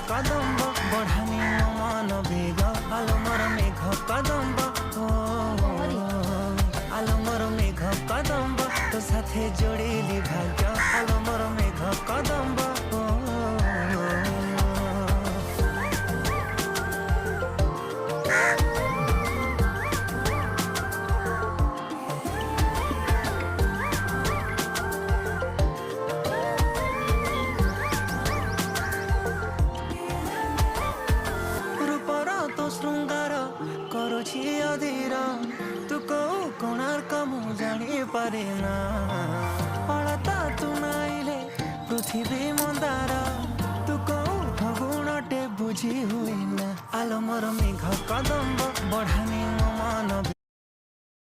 কদম্ব বঢ়ানি মন বেগ আলো মোর মেঘ কদম্ব ও আলো মোর মেঘ কদম্ব তো সাথে জোড়িলি ভাগ্য আলো মোর মেঘ কদম্ব ও রূপর তো শৃঙ্গার করছি অধীর তু কৌ কোণার্ক মু জানি পারে না অଳତା তু নাইলে পৃথিবী মন্দার তু কৌ ফগুণটে বুঝি হুয়ে না আলো মোর মেঘ কদম্ব বঢ়ানি মন